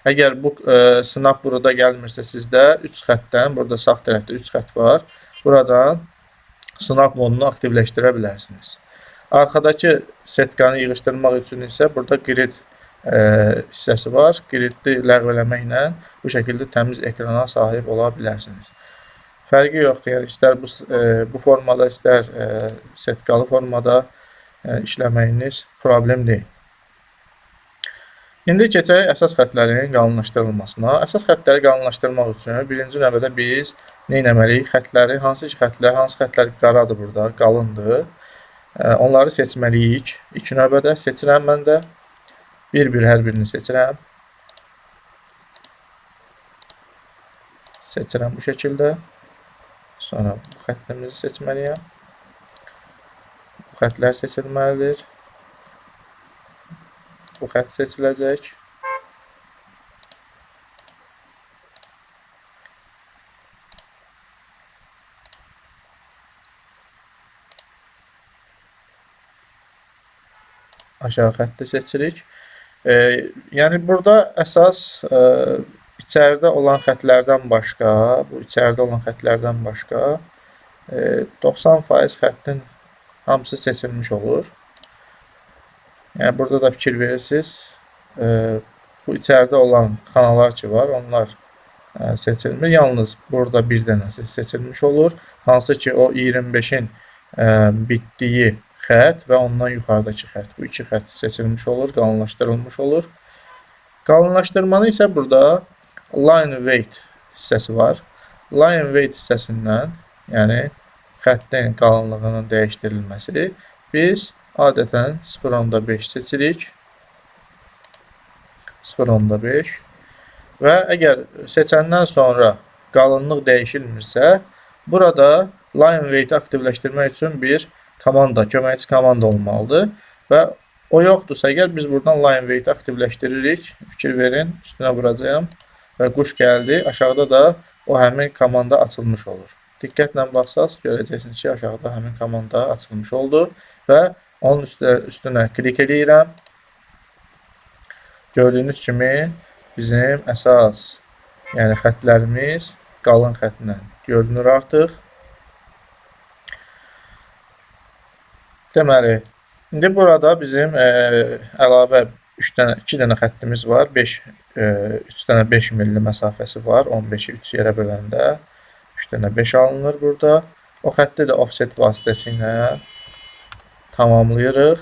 Əgər bu sınaq burada gəlmirsə sizdə 3 xəttdən, burada sağ tərəfdə 3 xətt var. Buradan sınaq modunu aktivləşdirə bilərsiniz. Arxadakı setkanı yığışdırmaq üçün isə burada grid hissəsi var. Gridli ləğv eləməklə bu şəkildə təmiz ekrana sahib ola bilərsiniz. Fərqi yoxdur, yəni istər bu formada, istər setkalı formada işləməyiniz problem deyil. İndi keçək əsas xəttlərin qalınlaşdırılmasına. Əsas xəttləri qalınlaşdırmaq üçün birinci növbədə biz nə etməliyik? Xəttləri, hansı xəttlər qaradır burada, qalındır. Onları seçməliyik. İlk növbədə seçirəm mən də. Bir-bir hər birini seçirəm. Seçirəm bu şəkildə. Sonra bu xəttimizi seçməliyəm. Bu xəttlər seçilməlidir. Bu xətt seçiləcək. Aşağı xətti seçirik. Yəni burada əsas içəridə olan xəttlərdən başqa, bu içəridə olan xəttlərdən başqa 90% xəttin hamısı seçilmiş olur. Yəni burada da fikir verirsiniz. Bu içəridə olan xanalar ki var, onlar seçilmir. Yalnız burada bir dənəsi seçilmiş olur. Hansı ki o 25-in bitdiyi xətt və ondan yuxarıdakı xətt. Bu iki xətt seçilmiş olur, qalınlaşdırılmış olur. Qalınlaşdırmanı isə burada line weight hissəsi var. Line weight hissəsindən, yəni xəttin qalınlığının dəyişdirilməsi, biz adətən 0.5 seçirik. 0.5 və əgər seçəndən sonra qalınlıq dəyişilmirsə, burada line weight aktivləşdirmək üçün bir komanda, köməkçi komanda olmalıdır və o yoxdursa əgər biz buradan line weight aktivləşdiririk. Fikir verin, üstünə vuracağım və quş gəldi. Aşağıda da o həmin komanda açılmış olur. Diqqətlə baxsaq görəcəksiniz ki, aşağıda həmin komanda açılmış oldu və onun üstünə klik edirəm. Gördüyünüz kimi bizim əsas, yəni xəttlərimiz qalın xətlə görünür artıq. Deməli, indi burada bizim əlavə 2 dənə xəttimiz var. 3 dənə 5 milli məsafəsi var. 15-i 3 yerə böləndə 3 dənə 5 alınır burada. O xətti də offset vasitəsilə tamamlayırıq.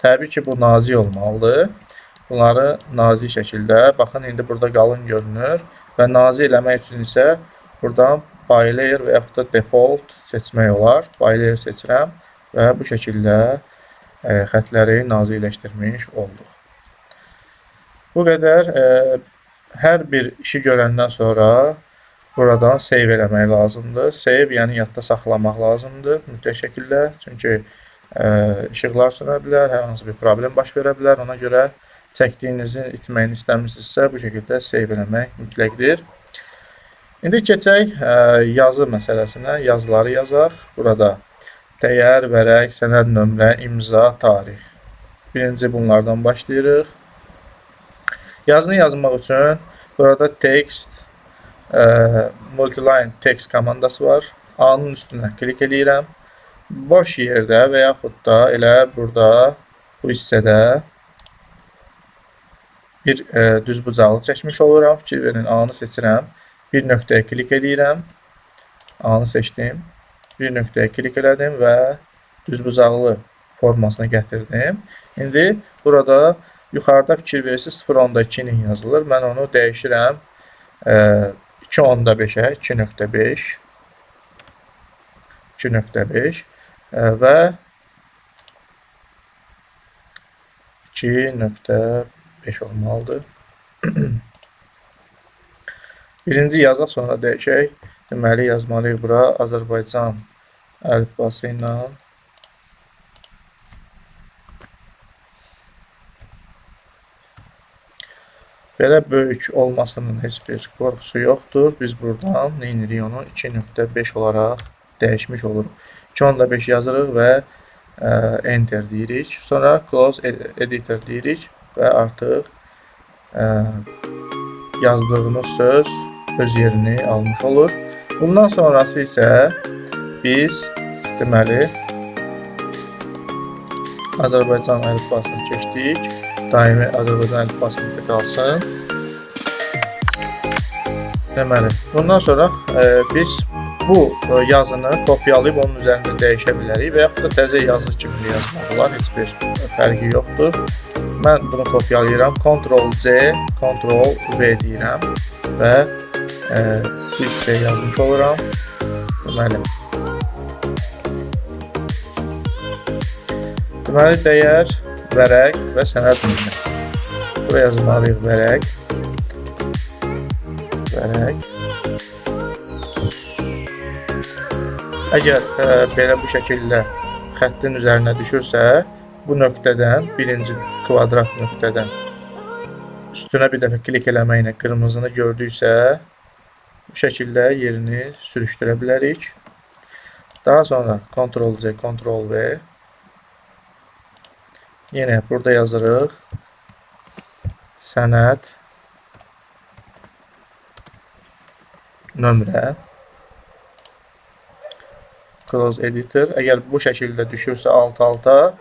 Təbii ki, bu nazik olmalıdır. Bunları nazik şəkildə, baxın, indi burada qalın görünür və nazik eləmək üçün isə buradan Bilayer və yaxud da Default seçmək olar. Bilayer seçirəm və bu şəkildə xəttləri nazikləşdirmiş olduq. Bu qədər. Hər bir işi görəndən sonra buradan save eləmək lazımdır. Save, yəni yadda saxlamaq lazımdır mütləq şəkildə. Çünki işıqlar sönə bilər, hər hansı bir problem baş verə bilər. Ona görə çəkdiyinizin itməyini istəmirsinizsə, bu şəkildə save eləmək mütləqdir. İndi keçək yazı məsələsinə. Yazıları yazaq. Burada dəyər, vərəq, sənəd nömrə, imza, tarix. Birinci bunlardan başlayırıq. Yazını yazmaq üçün burada text, multiline text komandası var. A-nın üstünə klik edirəm. Boş yerdə və yaxud da elə burada bu hissədə bir düzbucaqlı çəkmiş oluram. Fikir verin, A-nı seçirəm. Bir nöqtəyə klik edirəm. A-nı seçdim. Bir nöqtəyə klik elədim və düzbucaqlı formasına gətirdim. İndi burada yuxarıda fikir verirsiniz 0.2 yazılır. Mən onu dəyişirəm 2.5-ə 2.5 2.5 və 2.5 olmalıdır. Birinci yazaq, sonra dəyişək. Deməli, yazmalıyıq bura Azərbaycan əlifbası ilə. Belə böyük olmasının heç bir qorxusu yoxdur. Biz buradan neyinirik onu 2.5 olaraq dəyişmiş oluruq. 2.5 yazırıq və Enter deyirik. Sonra Close Editor deyirik və artıq yazdığımız söz öz yerini almış olur. Bundan sonrası isə biz deməli Azərbaycan əlifbasını keçdik. Daimi Azərbaycan əlifbasında qalsın. Deməli, bundan sonra biz bu yazını kopyalayıb onun üzərində dəyişə bilərik və yaxud da təzə yazı kimi yazmaq olar. Heç bir fərqi yoxdur. Mən bunu kopyalayıram. Ctrl+C, Ctrl+V deyirəm və bir hissə yazmış oluram. Deməli, dəyər, vərəq və sənəd nömrə. Buraya yazmalıyıq vərəq. Əgər belə bu şəkildə xəttin üzərinə düşürsə, bu nöqtədən, birinci kvadrat nöqtədən üstünə bir dəfə klik eləməklə qırmızını gördüksə, bu şəkildə yerini sürüşdürə bilərik. Daha sonra Ctrl+C, Ctrl+V. Yenə burada yazırıq sənəd nömrə. Close Editor. Əgər bu şəkildə düşürsə alt-alta,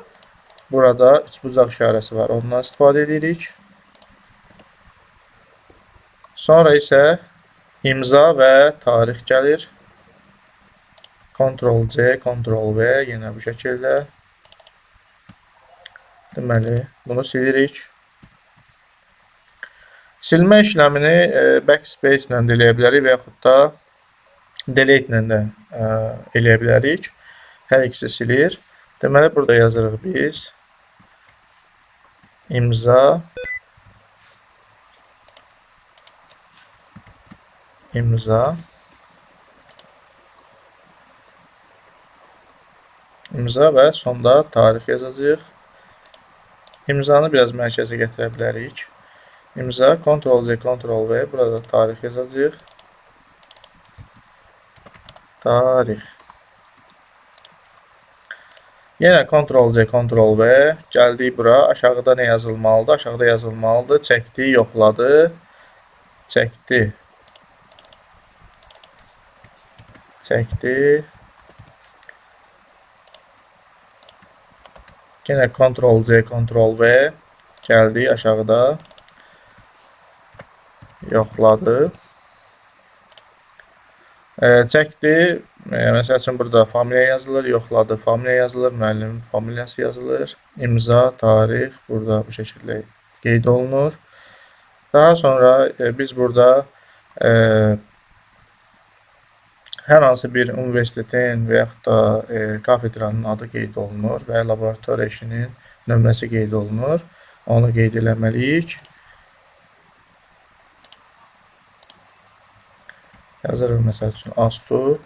burada üçbucaq işarəsi var. Ondan istifadə edirik. Sonra isə imza və tarix gəlir. Ctrl+C, Ctrl+V. Yenə bu şəkildə. Deməli, bunu silirik. Silmə işləmini backspace ilə də eləyə bilərik və yaxud da delete ilə də eləyə bilərik. Hər ikisi silir. Deməli, burada yazırıq biz imza və sonda tarix yazacağıq. İmzanı biraz mərkəzə gətirə bilərik. İmza, Ctrl+C, Ctrl+V. Burada tarix yazacağıq. Tarix. Yenə Ctrl+C, Ctrl+V. Gəldik bura. Aşağıda nə yazılmalıdır? Aşağıda yazılmalıdır. Çəkdi, yoxladı. Çəkdi. Yenə Ctrl+C, Ctrl+V. Gəldi aşağıda. Yoxladı. Çəkdi. Məsəl üçün burada familiya yazılır. Yoxladı. Familiya yazılır. Müəllimin familiyası yazılır. İmza, tarix. Burada bu şəkildə qeyd olunur. Daha sonra biz burada hər hansı bir universitetin və yaxud da kafedranın adı qeyd olunur və laboratoriya işinin nömrəsi qeyd olunur. Onu qeyd eləməliyik. Yazırıq, məsəl üçün, ASTU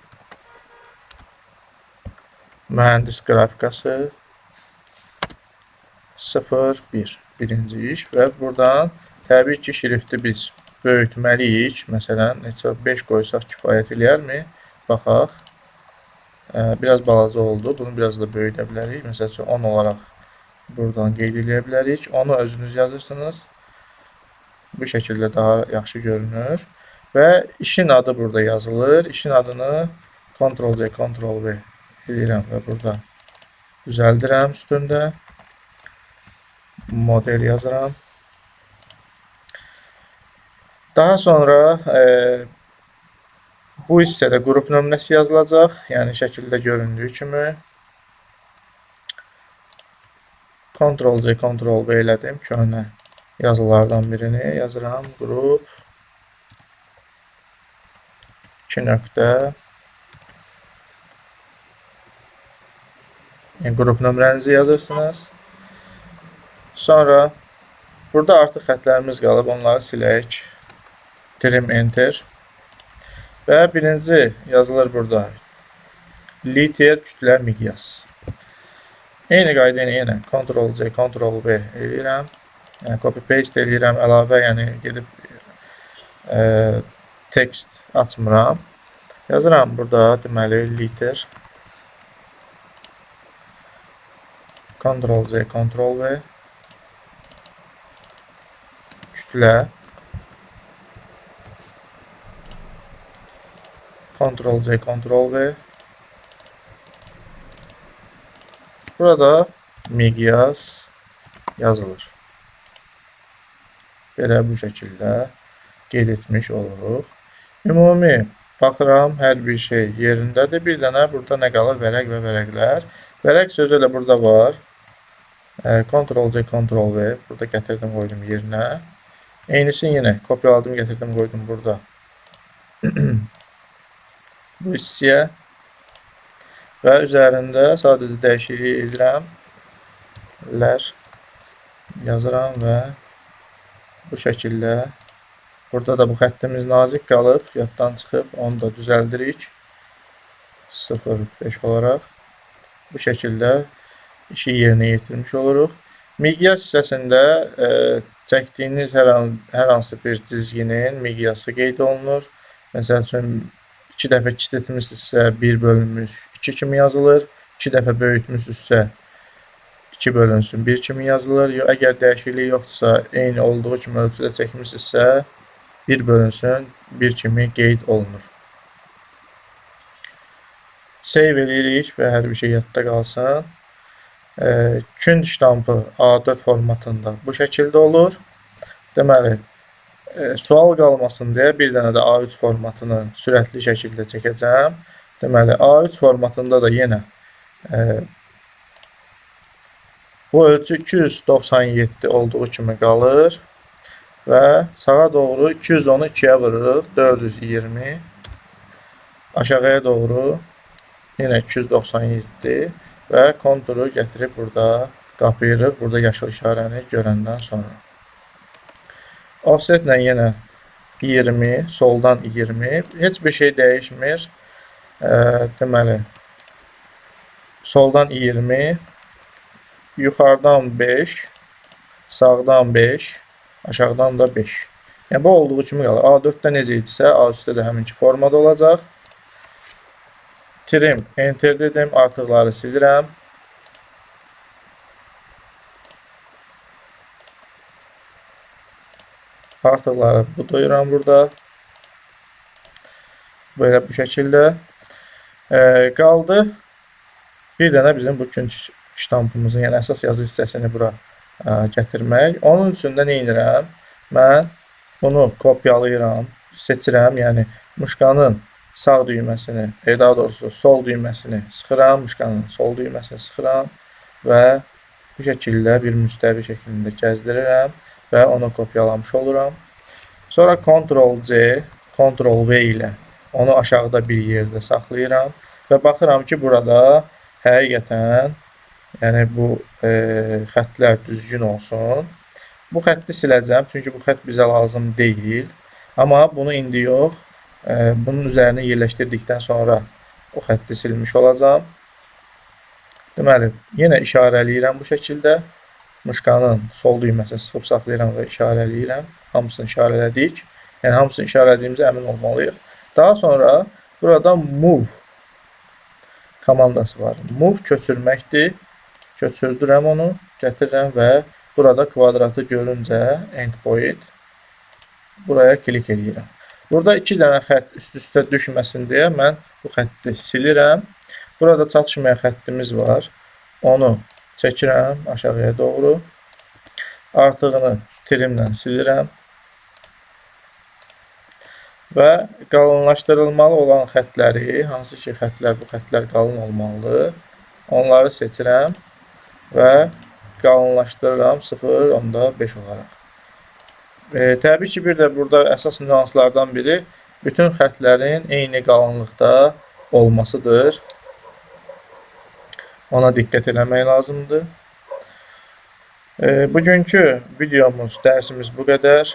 mühəndis qrafikası 01 birinci iş və buradan təbii ki, şrifti biz böyütməliyik. Məsələn, 5 qoysaq kifayət eləyərmi? Baxaq. Biraz balaca oldu. Bunu biraz da böyüdə bilərik. Məsəl üçün, 10 olaraq buradan qeyd eləyə bilərik. Onu özünüz yazırsınız. Bu şəkildə daha yaxşı görünür. Və işin adı burada yazılır. İşin adını Ctrl+C, Ctrl+V edirəm və burada düzəldirəm üstündə. Model yazıram. Daha sonra bu hissədə qrup nömrəsi yazılacaq. Yəni şəkildə göründüyü kimi. Ctrl+C, Ctrl+V elədim. Köhnə yazılardan birini yazıram. Qrup 2 nöqtə. Qrup nömrənizi yazırsınız. Sonra burada artıq xətlərimiz qalıb. Onları silək. Trim Enter. Və birinci yazılır burada. Liter, kütlə, miqyas. Eyni qayda ilə yenə Ctrl+C, Ctrl+V edirəm. Yəni copy-paste edirəm. Əlavə, yəni gedib tekst açmıram. Yazıram burada, deməli, liter. Ctrl+C, Ctrl+V. kütlə. Ctrl-C, Ctrl-V. Burada miqyas yazılır. Belə bu şəkildə qeyd etmiş oluruq. Ümumi baxıram, hər bir şey yerindədir. Bir dənə burada nə qalır? Vərəq və vərəqlər. Vərəq sözü də burada var. Ctrl-C, Ctrl-V. Burada gətirdim, qoydum yerinə. Eynisini yenə kopyaladım, gətirdim, qoydum burada. Bu hissəyə və üzərində sadəcə dəyişiklik edirəm. Lər yazıram və bu şəkildə. Burada da bu xəttimiz nazik qalıb, yaddan çıxıb, onu da düzəldirik. 0,5 olaraq. Bu şəkildə işi yerinə yetirmiş oluruq. Miqyas hissəsində çəkdiyiniz hər hansı bir cizginin miqyası qeyd olunur. Məsəl üçün, 2 dəfə kiçiltmişsinizsə 1 bölünmüş 2 kimi yazılır. 2 dəfə böyütmüşsünüzsə 2 bölünsün 1 kimi yazılır. Əgər dəyişiklik yoxdursa, eyni olduğu kimi ölçüdə çəkmişsinizsə 1 bölünsün 1 kimi qeyd olunur. Save edirik və hər bir şey yadda qalsın. Künd ştampı A4 formatında bu şəkildə olur. Deməli, sual qalmasın deyə bir dənə də A3 formatını sürətli şəkildə çəkəcəm. Deməli, A3 formatında da yenə bu ölçü 297 olduğu kimi qalır və sağa doğru 210'u 2'ye vururuq, 420. Aşağıya doğru yenə 297 və konturu gətirib burada qapayırıq. Burada yaşıl işarəni görəndən sonra. Offsetlə yenə 20, soldan 20. Heç bir şey dəyişmir. Deməli, soldan 20, yuxarıdan 5, sağdan 5, aşağıdan da 5. Yəni, bu olduğu kimi qalır. A4-də necə idisə, A3-də də həminki formada olacaq. Trim, enter dedim, artıqları silirəm. Artıqları budayıram burada. Böyle bu şəkildə. Qaldı. Bir dənə bizim bu künd ştampımızın, yəni əsas yazı hissəsini bura gətirmək. Onun üçün də nə edirəm? Mən bunu kopyalayıram, seçirəm. Yəni, muşqanın sağ düyməsini, daha doğrusu sol düyməsini sıxıram, muşqanın sol düyməsini sıxıram və bu şəkildə bir müstəvi şəklində gəzdirirəm və onu kopyalamış oluram. Sonra Ctrl-C, Ctrl-V ilə onu aşağıda bir yerdə saxlayıram və baxıram ki, burada həqiqətən, yəni bu xəttlər düzgün olsun. Bu xətti siləcəm, çünki bu xətt bizə lazım deyil. Amma bunu indi yox, bunun üzərinə yerləşdirdikdən sonra o xətti silmiş olacam. Deməli, yenə işarələyirəm bu şəkildə. Muşqanın sol düyməsini sıxıb saxlayıram və işarələyirəm. Hamısını işarələdik. Yəni, hamısını işarələdiyimizə əmin olmalıyıq. Daha sonra burada move komandası var. Move köçürməkdir. Köçürdürəm onu, gətirirəm və burada kvadratı görüncə endpoint buraya klik edirəm. Burada 2 dənə xətt üst-üstə düşməsin deyə mən bu xətti silirəm. Burada çatışmayan xəttimiz var. Onu çəkirəm aşağıya doğru. Artığını trimlə silirəm. Və qalınlaşdırılmalı olan xəttləri, hansı ki xəttlər, bu xəttlər qalın olmalıdır. Onları seçirəm və qalınlaşdırıram 0,5 olaraq. Təbii ki, bir də burada əsas nüanslardan biri bütün xəttlərin eyni qalınlıqda olmasıdır. Ona diqqət eləmək lazımdır. Bugünkü videomuz, dərsimiz bu qədər.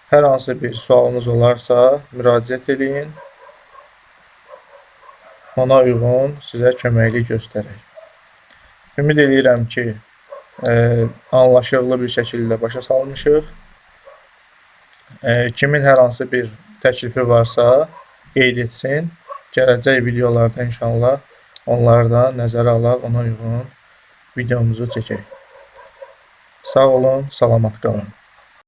Hər hansı bir sualınız olarsa müraciət eləyin. Ona uyğun sizə köməklik göstərək. Ümid edirəm ki, anlaşıqlı bir şəkildə başa salmışıq. Kimin hər hansı bir təklifi varsa qeyd etsin. Gələcək videolarda inşallah onları da nəzərə alaq, ona uyğun videomuzu çəkək. Sağ olun, salamat qalın.